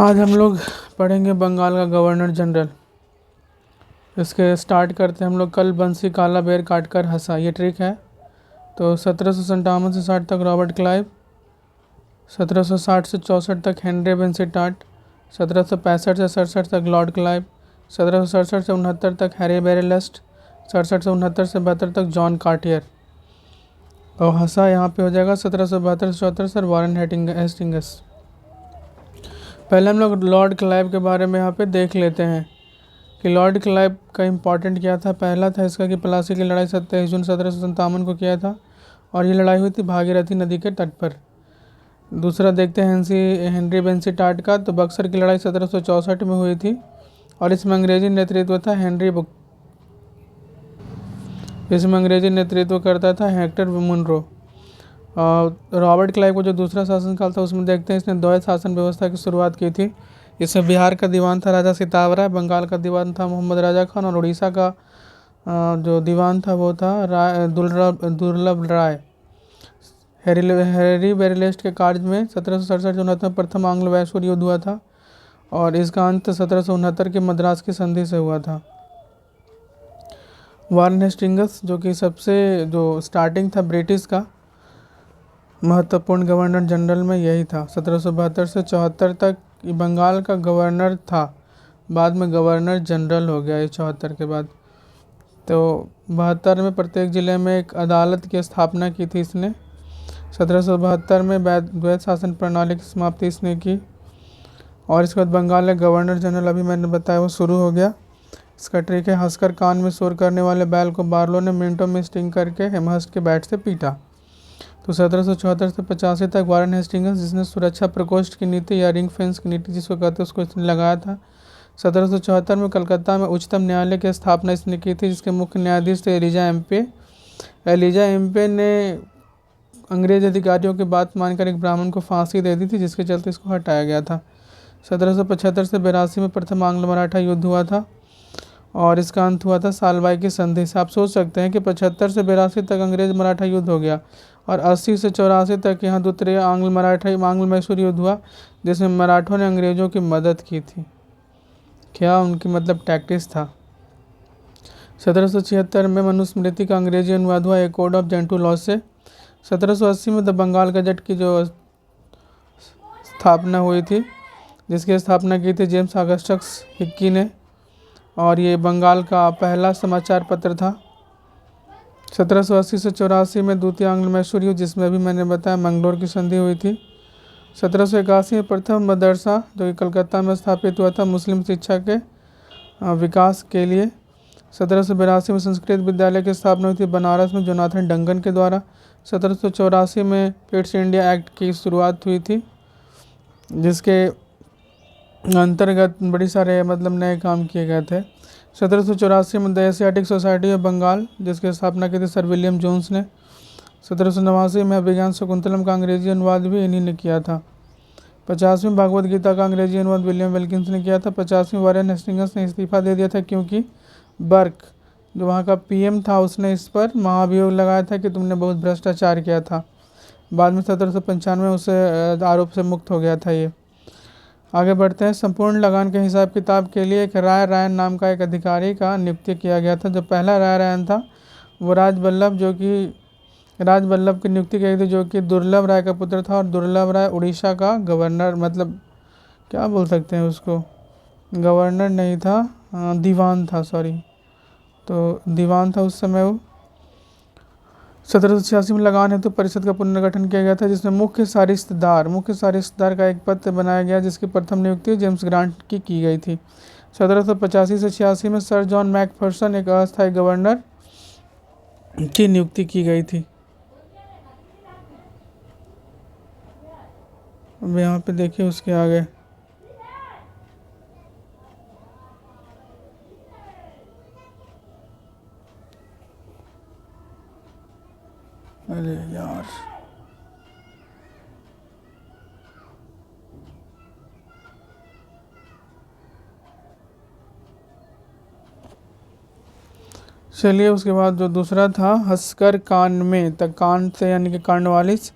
आज हम लोग पढ़ेंगे बंगाल का गवर्नर जनरल। इसके स्टार्ट करते हैं हम लोग। कल बंसी काला बेर काट कर हंसा, ये ट्रिक है। तो 1757 से 60 तक रॉबर्ट क्लाइव, 1760 से 64 तक हेनरी विंसेंटार्ट, 1765 से 67 तक लॉर्ड क्लाइव, 1767 से 69 तक हैरी बेरेलेस्ट, 67 से 69 से 72 तक जॉन कार्टियर। और हंसा यहाँ पे हो जाएगा 1772 से 74 सर वॉरेन हेस्टिंग्स। पहले हम लोग लॉर्ड क्लाइव के बारे में यहाँ पे देख लेते हैं कि लॉर्ड क्लाइव का इम्पॉर्टेंट क्या था। पहला था इसका कि प्लासी की लड़ाई 27 जून 1757 को किया था और ये लड़ाई हुई थी भागीरथी नदी के तट पर। दूसरा देखते हैं हेनरी विंसेंटार्ट का। तो बक्सर की लड़ाई 1764 में हुई थी और इसमें अंग्रेजी नेतृत्व था इसमें अंग्रेजी नेतृत्व करता था हेक्टर मुनरो। रॉबर्ट क्लाइव को जो दूसरा शासनकाल था उसमें देखते हैं इसने द्वैत शासन व्यवस्था की शुरुआत की थी। इसमें बिहार का दीवान था राजा सितावरा, बंगाल का दीवान था मोहम्मद राजा खान और उड़ीसा का जो दीवान था वो था दुर्लभ राय। हैरी बेरेलेस्ट के कार्य में 1767 में प्रथम आंग्ल मैसूर युद्ध हुआ था और इसका अंत 1769 के मद्रास की संधि से हुआ था। वॉरेन हेस्टिंग्स जो कि सबसे जो स्टार्टिंग था ब्रिटिश का महत्वपूर्ण गवर्नर जनरल में यही था। 1772 से 74 तक बंगाल का गवर्नर था, बाद में गवर्नर जनरल हो गया ये 74 के बाद। तो 72 में प्रत्येक ज़िले में एक अदालत की स्थापना की थी इसने। 1772 में द्वैत शासन प्रणाली की समाप्ति इसने की और इसके बाद बंगाल का गवर्नर जनरल अभी मैंने बताया वो शुरू हो गया। इसका ट्रिक है हंसकर कान में शोर करने वाले बैल को बार्लो ने मिनटों में स्टिंग करके हेमहस्ट के बैट से पीटा। तो 1774 से 85 तक वॉरेन हेस्टिंग्स जिसने सुरक्षा प्रकोष्ठ की नीति या रिंग फेंस की नीति जिसको कहते हैं उसको इसने लगाया था। 1774 में कलकत्ता में उच्चतम न्यायालय की स्थापना इसने की थी जिसके मुख्य न्यायाधीश थे एलिजा एम्पे ने अंग्रेज अधिकारियों की बात मानकर एक ब्राह्मण को फांसी दे दी थी जिसके चलते इसको हटाया गया था। 1775 से 82 में प्रथम आंग्ल मराठा युद्ध हुआ था और इसका अंत हुआ था सालबाई की संधि से। आप सोच सकते हैं कि 75 से 82 तक अंग्रेज मराठा युद्ध हो गया और 80 से 84 तक यहाँ द्वितीय आंग्ल मैसूर युद्ध हुआ जिसमें मराठों ने अंग्रेज़ों की मदद की थी। क्या उनकी मतलब टैक्टिस था। 1776 में मनुस्मृति का अंग्रेजी अनुवाद हुआ ए कोड ऑफ जेंटू लॉ से। 1780 में द बंगाल गजट की जो स्थापना हुई थी जिसकी स्थापना की थी जेम्स ऑगस्टस हिक्की ने और ये बंगाल का पहला समाचार पत्र था। 1780 से 84 में द्वितीय आंग्ल मैसूर युद्ध जिसमें अभी मैंने बताया मंगलोर की संधि हुई थी। 1781 में प्रथम मदरसा जो कि कलकत्ता में स्थापित हुआ था मुस्लिम शिक्षा के विकास के लिए। 1782 में संस्कृत विद्यालय की स्थापना हुई थी बनारस में जोनाथन डंगन के द्वारा। 1784 में पिट्स इंडिया एक्ट की शुरुआत हुई थी जिसके अंतर्गत बड़ी सारे नए काम किए गए थे। 1784 में the Asiatic Society of Bengal जिसकी स्थापना की थी सर विलियम जोन्स ने। 1789 में अभिज्ञान शकुंतलम का अंग्रेजी अनुवाद भी इन्हीं ने किया था। 50वीं भागवत गीता का अंग्रेजी अनुवाद विलियम विल्किंस ने किया था। 50वीं वॉरेन हेस्टिंग्स ने इस्तीफा दे दिया था क्योंकि बर्क जो वहाँ का पीएम था उसने इस पर महाभियोग लगाया था कि तुमने बहुत भ्रष्टाचार किया था। बाद में 1795 में उसे आरोप से मुक्त हो गया था ये। आगे बढ़ते हैं। संपूर्ण लगान के हिसाब किताब के लिए एक राय रायन नाम का एक अधिकारी का नियुक्ति किया गया था। जो पहला राय रायन था वो राज वल्लभ की नियुक्ति की गई थी जो कि दुर्लभ राय का पुत्र था और दुर्लभ राय उड़ीसा का गवर्नर क्या बोल सकते हैं उसको, गवर्नर नहीं था, दीवान था, तो दीवान था उस समय वो। 1786 में लगान हेतु परिषद का पुनर्गठन किया गया था जिसमें मुख्य सारिस्तेदार का एक पद बनाया गया जिसकी प्रथम नियुक्ति जेम्स ग्रांट की गई थी। 1785 से 86 में सर जॉन मैकफर्सन एक अस्थायी गवर्नर की नियुक्ति की गई थी। अब यहाँ पे देखिए उसके आगे अरे यार चलिए उसके बाद जो दूसरा था हंसकर कान में तक कान से यानी कि कॉर्नवालिस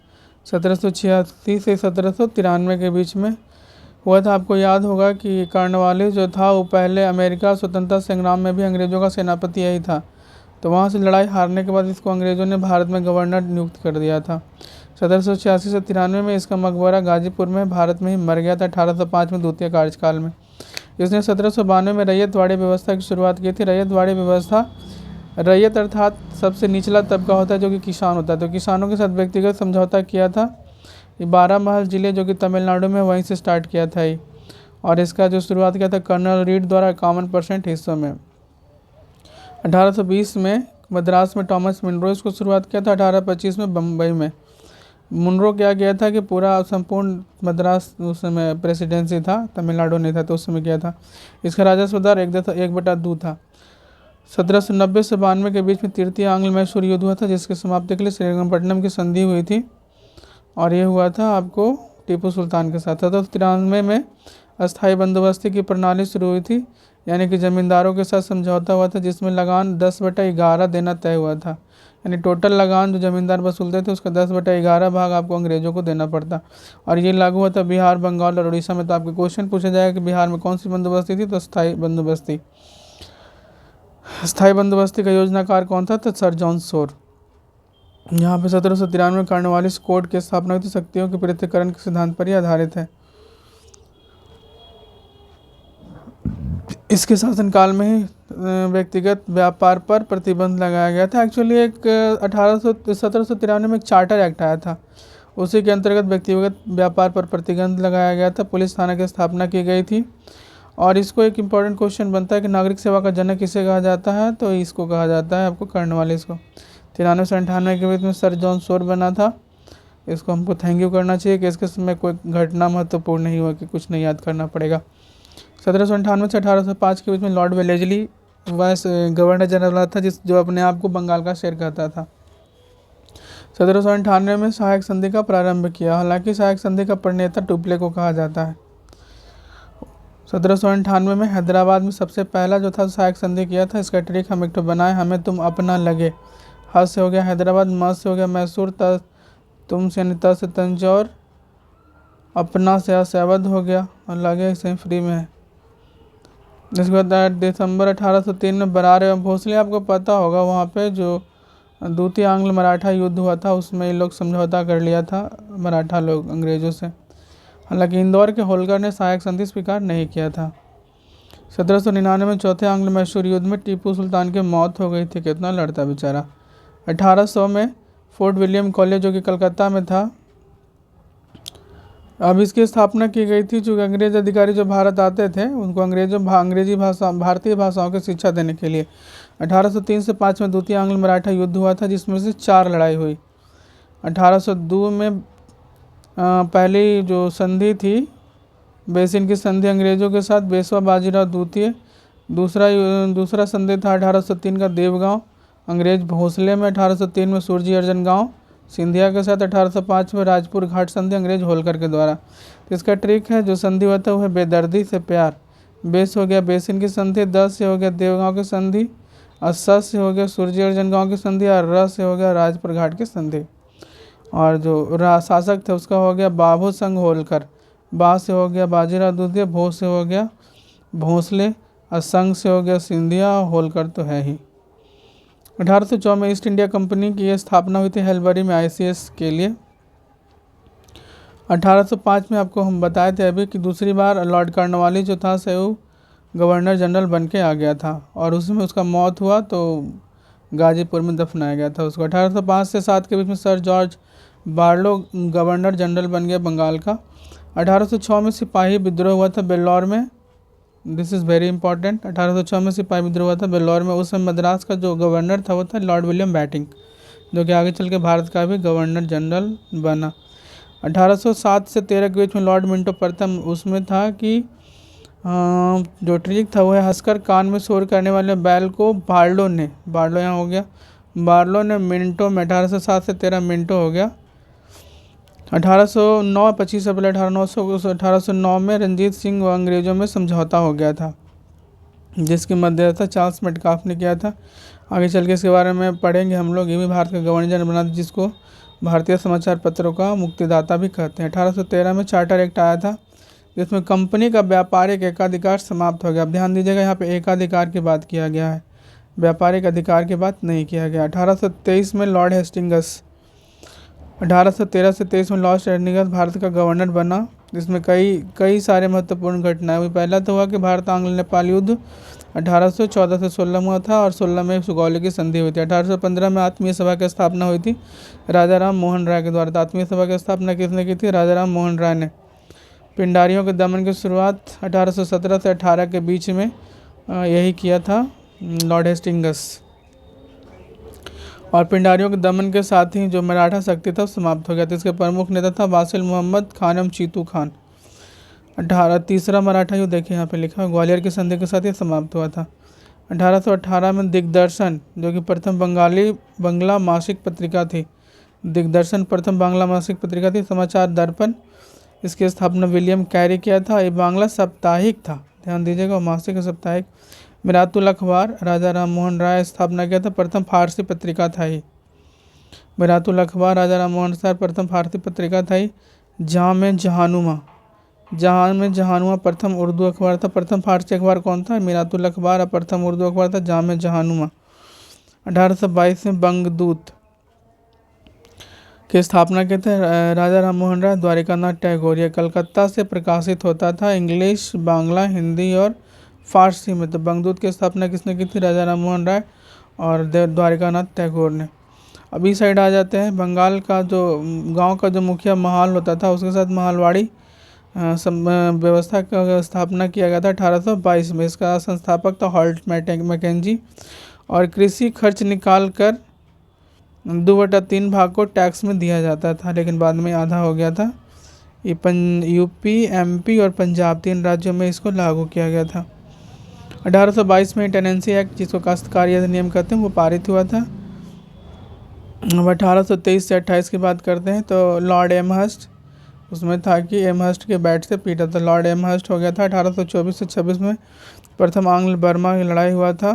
1786 से 1793 के बीच में हुआ था। आपको याद होगा कि कॉर्नवालिस जो था वो पहले अमेरिका स्वतंत्रता संग्राम में भी अंग्रेज़ों का सेनापति यही था। तो वहाँ से लड़ाई हारने के बाद इसको अंग्रेज़ों ने भारत में गवर्नर नियुक्त कर दिया था। 1786 से 93 में इसका मकबरा गाजीपुर में भारत में ही मर गया था 1805 में द्वितीय कार्यकाल में। इसने 1792 में रैयतवाड़ी व्यवस्था की शुरुआत की थी। रैयतवाड़ी व्यवस्था, रैयत अर्थात सबसे निचला तबका होता है जो कि किसान होता है। तो किसानों के साथ व्यक्तिगत समझौता किया था। ये 12 महल जिले जो कि तमिलनाडु में, वहीं से स्टार्ट किया था ये। और इसका जो शुरुआत किया था कर्नल रीड द्वारा 51% हिस्सों में। 1820 में मद्रास में टॉमस मुनरो इसको शुरुआत किया था। 1825 में बम्बई में मुनरो क्या किया था कि पूरा संपूर्ण मद्रास उस समय प्रेसिडेंसी था, तमिलनाडु नहीं था, तो उस समय किया था। इसका राजस्व दर 1/2 था। 1790 से 92 के बीच में तृतीय आंग्ल मैसूर युद्ध हुआ था, जिसकी समाप्ति के लिए श्रीरंगपट्टनम की संधि हुई थी। और ये हुआ था आपको टीपू सुल्तान के साथ। 1793 में अस्थायी बंदोबस्ती की प्रणाली शुरू हुई थी, यानी कि ज़मींदारों के साथ समझौता हुआ था, जिसमें लगान 10/11 देना तय हुआ था। यानी टोटल लगान जो ज़मींदार वसूलते थे उसका 10/11 भाग आपको अंग्रेज़ों को देना पड़ता। और ये लागू हुआ था बिहार, बंगाल और उड़ीसा में। तो आपके क्वेश्चन पूछा जाएगा कि बिहार में कौन सी बंदोबस्ती थी, तो स्थायी बंदोबस्ती। स्थायी बंदोबस्ती का योजनाकार कौन था, तो सर जॉन शोर। यहाँ पे 1793 में कॉर्नवालिस कोड की स्थापना हुई थी। शक्तियों के पृथक्करण के सिद्धांत पर ही आधारित है। इसके शासनकाल में ही व्यक्तिगत व्यापार पर प्रतिबंध लगाया गया था। एक्चुअली एक 1793 में एक चार्टर एक्ट आया था, उसी के अंतर्गत व्यक्तिगत व्यापार पर प्रतिबंध लगाया गया था। पुलिस थाना की स्थापना की गई थी। और इसको एक इम्पॉर्टेंट क्वेश्चन बनता है कि नागरिक सेवा का जनक किसे कहा जाता है, तो इसको कहा जाता है आपको कॉर्नवालिस को। 93 से 98 के बीच में सर जॉन शोर बना था। इसको हमको थैंक यू करना चाहिए कि इसके समय कोई घटना महत्वपूर्ण नहीं हुआ कि कुछ नहीं याद करना पड़ेगा। 1798 से 1805 के बीच में Lord Wellesley vice governor general था, जो अपने आप को बंगाल का शेर कहता था। 1798 में सहायक संधि का प्रारंभ किया। हालांकि सहायक संधि का प्रणेता टुप्ले को कहा जाता है। 1798 में हैदराबाद में सबसे पहला जो था सहायक संधि किया था। इसका ट्रिक हम एक तो बनाए, हमें तुम अपना लगे। ह से हो गया हैदराबाद, म से हो गया मैसूर, तुम से यानी त से तंजौर, अपना से अवध हो गया, और लगे सही फ्री में है। इसके बाद दिसंबर 1803 में बरार एवं भोसले, आपको पता होगा वहाँ पे जो द्वितीय आंग्ल मराठा युद्ध हुआ था उसमें ये लोग समझौता कर लिया था मराठा लोग अंग्रेज़ों से। हालांकि इंदौर के होलकर ने सहायक संधि स्वीकार नहीं किया था। 1799 में चौथे आंग्ल मैसूर युद्ध में टीपू सुल्तान की मौत हो गई थी। कितना लड़ता बेचारा। 1800 में फोर्ट विलियम कॉलेज जो कि कलकत्ता में था, अब इसकी स्थापना की गई थी चूँकि अंग्रेज अधिकारी जो भारत आते थे उनको अंग्रेजी भाषा, भारतीय भाषाओं की शिक्षा देने के लिए। 1803 से 5 में द्वितीय आंग्ल मराठा युद्ध हुआ था, जिसमें से 4 लड़ाई हुई। 1802 में पहली जो संधि थी बेसिन की संधि अंग्रेज़ों के साथ, पेशवा बाजीराव द्वितीय। दूसरा संधि था 1803 का देवगांव अंग्रेज भोसले में। 1803 में सुरजी अर्जन गांव सिंधिया के साथ। 1805 में राजपुर घाट संधि अंग्रेज होलकर के द्वारा। तो इसका ट्रिक है, जो संधि होता है वो है बेदर्दी से प्यार। बेस हो गया बेसिन की संधि, 10 से हो गया देवगांव की संधि, और 7 से हो गया सुरजी अर्जन गांव की संधि, और र से हो गया राजपुर घाट की संधि। और जो शासक थे उसका हो गया बाबू संघ होलकर। बा से हो गया बाजीराव द्वितीय, भो से हो गया भोसले, और संघ से हो गया सिंधिया, होलकर तो है ही। 1804 में ईस्ट इंडिया कंपनी की स्थापना हुई थी हेलबरी में ICS के लिए। 1805 में आपको हम बताए थे अभी कि दूसरी बार लॉर्ड कॉर्नवालिस जो था वो गवर्नर जनरल बन के आ गया था, और उसमें उसका मौत हुआ तो गाजीपुर में दफनाया गया था उसको। 1805 से 7 के बीच में sir George Barlow governor general बन गया बंगाल का। 1806 में सिपाही विद्रोह हुआ था बेल्लौर में। This is very important. 1806 में सिपाही विद्रोह हुआ था बेल्लौर में। उस समय मद्रास का जो गवर्नर था वो था लॉर्ड विलियम बैटिंग, जो कि आगे चल के भारत का भी गवर्नर जनरल बना। 1807 से 13 के बीच में लॉर्ड मिंटो प्रथम उसमें था कि जो ट्रिक था वो है हंसकर कान में शोर करने वाले बैल को बार्लो यहाँ हो गया, बार्लो ने मिंटो में 1807 से 13 मिंटो हो गया। 1809 25 अप्रैल 1809 में रंजीत सिंह व अंग्रेज़ों में समझौता हो गया था, जिसकी मध्यस्थता चार्ल्स मेटकाफ ने किया था। आगे चल के इसके बारे में पढ़ेंगे हम लोग। ये भी भारत का गवर्नर जनरल बना था, जिसको भारतीय समाचार पत्रों का मुक्तिदाता भी कहते हैं। 1813 में चार्टर एक्ट आया था, जिसमें कंपनी का व्यापारिक एकाधिकार समाप्त हो गया। अब ध्यान दीजिएगा, यहाँ पे एकाधिकार की बात किया गया है, व्यापारिक अधिकार की बात नहीं किया गया। 1823 में लॉर्ड हेस्टिंगस, 1813 से 23 में लॉर्ड हेस्टिंगस भारत का गवर्नर बना, जिसमें कई सारे महत्वपूर्ण घटनाएं हुई। पहला तो हुआ कि भारत आंग्ल नेपाल युद्ध 1814 से 16 हुआ था और 16 में सुगौली की संधि हुई थी। 1815 में आत्मीय सभा की स्थापना हुई थी राजा राम मोहन राय के द्वारा। आत्मीय सभा की स्थापना किसने की थी? राजा राम मोहन राय ने। पिंडारियों के दमन की शुरुआत 1817 से 18 के बीच में यही किया था लॉर्ड हेस्टिंगस। और पिंडारियों के दमन के साथ ही जो मराठा शक्ति था समाप्त हो गया था। इसके प्रमुख नेता था वासिल मोहम्मद खान एवं चीतू खान। 18 मराठा युद्ध देखिए यहाँ पे लिखा है, ग्वालियर की संधि के साथ ये समाप्त हुआ था। 1818 में दिग्दर्शन, जो कि प्रथम बंगला मासिक पत्रिका थी, दिग्दर्शन प्रथम बांग्ला मासिक पत्रिका थी। समाचार दर्पण, इसकी स्थापना विलियम कैरी किया था। ये बांग्ला साप्ताहिक था, ध्यान दीजिएगा, मासिक और साप्ताहिक। मिरातुल अखबार, राजा राम मोहन राय स्थापना किया था, प्रथम फारसी पत्रिका था ये। मिरातुल अखबार राजा राम मोहन राय प्रथम फारसी पत्रिका था ये। जहाँ में जहानुमा प्रथम उर्दू अखबार था। प्रथम फारसी अखबार कौन था? मिरातुल अखबार। और प्रथम उर्दू अखबार था जहाँ में जहानुमा। 1822 में बंगदूत की स्थापना के थे राजा राम मोहन राय, द्वारिकानाथ टैगोर। यह कलकत्ता से प्रकाशित होता था, इंग्लिश, बांग्ला, हिंदी और फारसी में। तो बंगदूत की स्थापना किसने की थी? राजा राम मोहन राय और द्वारिकानाथ टैगोर ने। अभी साइड आ जाते हैं। बंगाल का जो गांव का जो मुखिया महाल होता था, उसके साथ महालवाड़ी व्यवस्था का स्थापना किया गया था 1822 में। इसका संस्थापक था हॉल्ट मैकेंजी। और कृषि खर्च निकाल कर 2/3 भाग को टैक्स में दिया जाता था, लेकिन बाद में आधा हो गया था। ये यूपी, एमपी और पंजाब 3 राज्यों में इसको लागू किया गया था। 1822 में टेनेंसी एक्ट, जिसको काश्तकारी अधिनियम कहते हैं, वो पारित हुआ था। अब 1823 से 28 की बात करते हैं तो लॉर्ड एमहर्स्ट, उसमें था कि एमहर्स्ट के बैट से पीटा था, लॉर्ड एमहर्स्ट हो गया था। 1824 से 26 में प्रथम आंग्ल बर्मा की लड़ाई हुआ था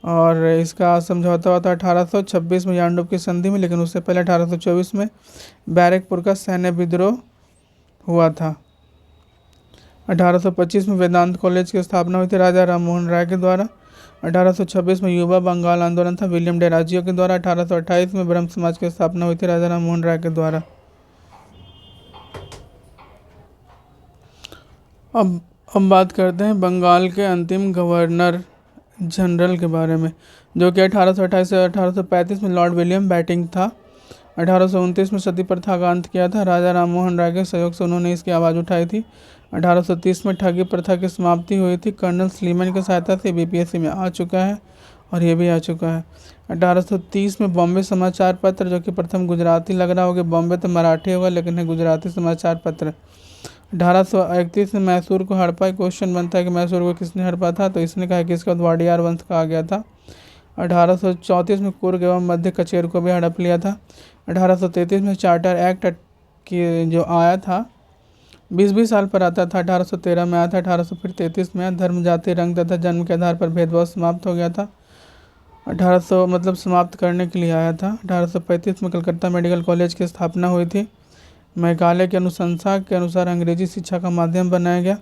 और इसका समझौता हुआ था 1826 में यानडुप की संधि में, लेकिन उससे पहले 1824 में बैरकपुर का सैन्य विद्रोह हुआ था। 1825 में वेदांत कॉलेज की स्थापना हुई थी राजा राम मोहन राय के द्वारा। 1826 में युवा बंगाल आंदोलन था विलियम डेराजियो के द्वारा। 1828 में ब्रह्म समाज की स्थापना हुई थी राजा राम मोहन राय के द्वारा। अब बात करते हैं बंगाल के अंतिम गवर्नर जनरल के बारे में, जो कि 1828 से 1835 में लॉर्ड विलियम बैटिंग था। 1829 में सती प्रथा का अंत किया था। राजा राम मोहन राय के सहयोग से उन्होंने इसकी आवाज़ उठाई थी। 1830 में ठगी प्रथा की समाप्ति हुई थी। कर्नल स्लीमन की सहायता से बीपीएससी में आ चुका है और ये भी आ चुका है। 1830 में बॉम्बे समाचार पत्र, जो कि प्रथम गुजराती लग रहा होगा, बॉम्बे तो मराठी होगा लेकिन है गुजराती समाचार पत्र। 1831 में मैसूर को हड़पा। क्वेश्चन बनता है कि मैसूर को किसने हड़पा था, तो इसने कहा कि इसका वाडियार वंश कहा गया था। 1834 में कुर्ग एवं मध्य कचेर को भी हड़प लिया था। 1833 में चार्टर एक्ट की जो आया था 20-20 साल पर आता था। 1813 में आया था, 1833 में आया। धर्म, जाति, रंग तथा जन्म के आधार पर भेदभाव समाप्त हो गया था। 1800 मतलब समाप्त करने के लिए आया था। 1835 में कलकत्ता मेडिकल कॉलेज की स्थापना हुई थी। मेघालय की अनुशंसा के अनुसार अंग्रेजी शिक्षा का माध्यम बनाया गया।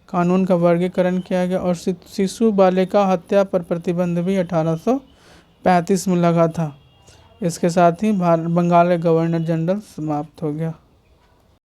कानून का वर्गीकरण किया गया और शिशु बालिका हत्या पर प्रतिबंध भी 1835 में लगा था। इसके साथ ही बंगाल का गवर्नर जनरल समाप्त हो गया।